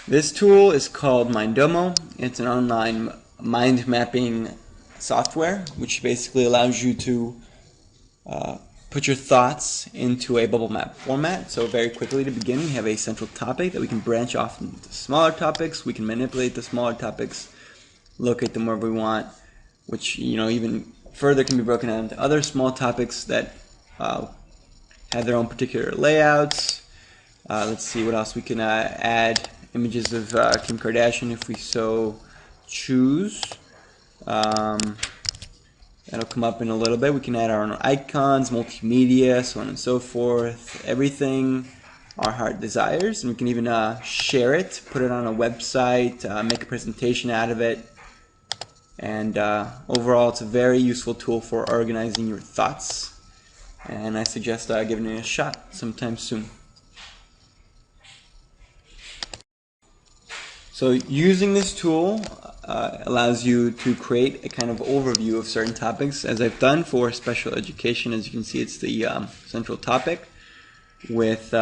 This tool is called Mindomo. It's an online mind mapping software which basically allows you to put your thoughts into a bubble map format. So very quickly to begin, we have a central topic that we can branch off into smaller topics. We can manipulate the smaller topics, locate them wherever we want, which even further can be broken down into other small topics that have their own particular layouts. Let's see what else we can add. Images of Kim Kardashian if we so choose. That'll come up in a little bit. We can add our own icons, multimedia, so on and so forth. Everything our heart desires, and we can even share it, put it on a website, make a presentation out of it. And overall, it's a very useful tool for organizing your thoughts. And I suggest giving it a shot sometime soon. So using this tool allows you to create a kind of overview of certain topics, as I've done for special education. As you can see, it's the central topic with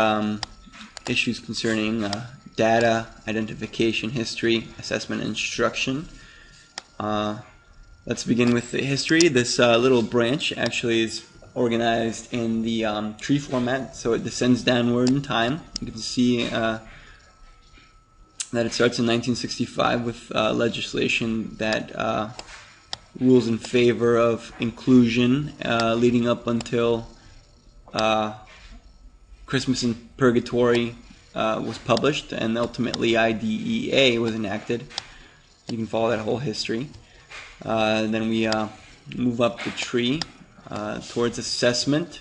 issues concerning data, identification, history, assessment, and instruction. Let's begin with the history. This little branch actually is organized in the tree format, so it descends downward in time. You can see that it starts in 1965 with legislation that rules in favor of inclusion, leading up until Christmas in Purgatory was published, and ultimately IDEA was enacted. You can follow that whole history. Then we move up the tree towards assessment,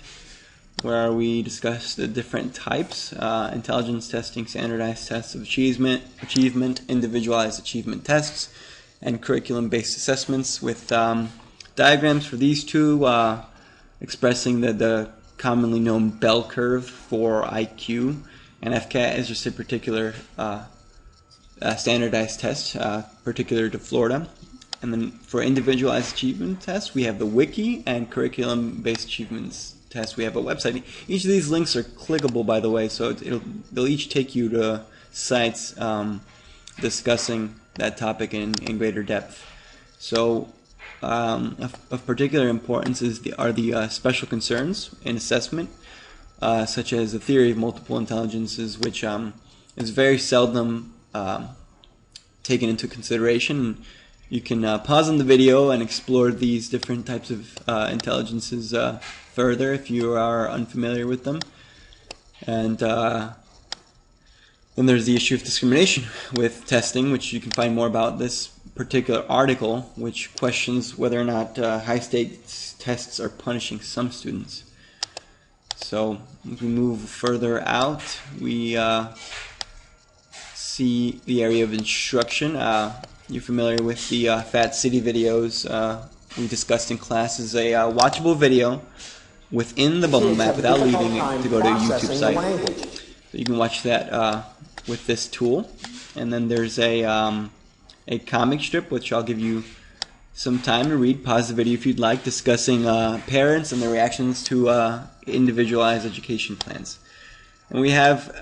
where we discuss the different types: intelligence testing, standardized tests of achievement, individualized achievement tests, and curriculum-based assessments, with diagrams for these two expressing the commonly known bell curve for IQ, and FCAT is just a particular standardized test, particular to Florida. And then for individualized achievement tests, we have the wiki, and curriculum-based achievements test, we have a website. Each of these links are clickable, by the way, so they'll each take you to sites discussing that topic in greater depth. So of particular importance are the special concerns in assessment, such as the theory of multiple intelligences, which is very seldom taken into consideration. You can pause on the video and explore these different types of intelligences further if you are unfamiliar with them. And then there's the issue of discrimination with testing, which you can find more about this particular article, which questions whether or not high-stakes tests are punishing some students. So if we move further out, we see the area of instruction. You're familiar with the Fat City videos we discussed in class. Is a watchable video within the bubble map without leaving it to go to a YouTube site. So you can watch that with this tool. And then there's a comic strip, which I'll give you some time to read. Pause the video if you'd like, discussing parents and their reactions to individualized education plans. And we have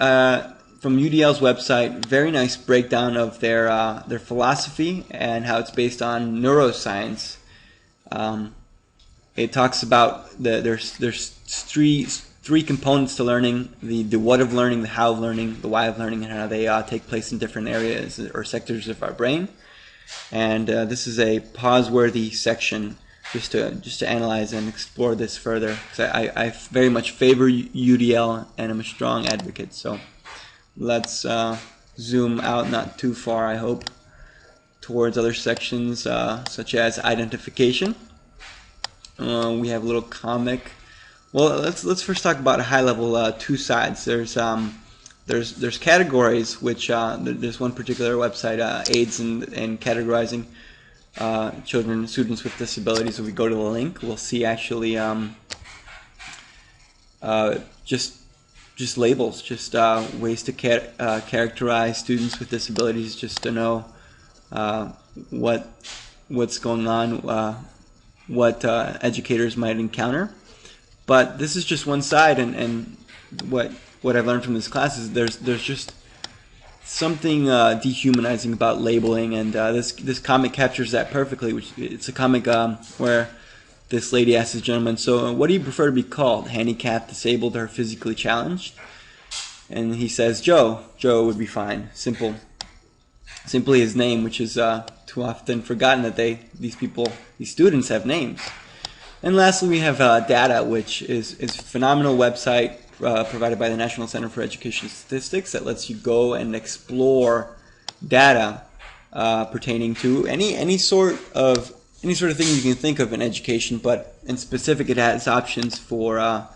from UDL's website, very nice breakdown of their philosophy and how it's based on neuroscience. It talks about there's three components to learning: the what of learning, the how of learning, the why of learning, and how they take place in different areas or sectors of our brain. And this is a pause-worthy section just to analyze and explore this further, because I very much favor UDL and I'm a strong advocate. So let's zoom out, not too far, I hope, towards other sections such as identification. We have a little comic. Well, let's first talk about a high level two sides. There's categories, which there's one particular website aids in categorizing children and students with disabilities. If we go to the link, we'll see actually just labels, just ways to characterize students with disabilities, just to know what's going on, what educators might encounter. But this is just one side, and what I've learned from this class is there's just something dehumanizing about labeling, and this comic captures that perfectly. It's a comic where this lady asks this gentleman, "So, what do you prefer to be called? Handicapped, disabled, or physically challenged?" And he says, "Joe. Joe would be fine. Simply his name, which is too often forgotten that these students have names." And lastly, we have data, which is a phenomenal website provided by the National Center for Education Statistics that lets you go and explore data pertaining to any sort of thing you can think of in education, but in specific, it has options for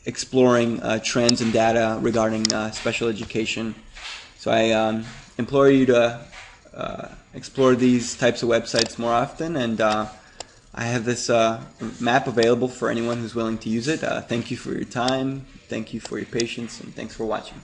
exploring trends and data regarding special education. So I implore you to explore these types of websites more often, and I have this map available for anyone who's willing to use it. Thank you for your time, thank you for your patience, and thanks for watching.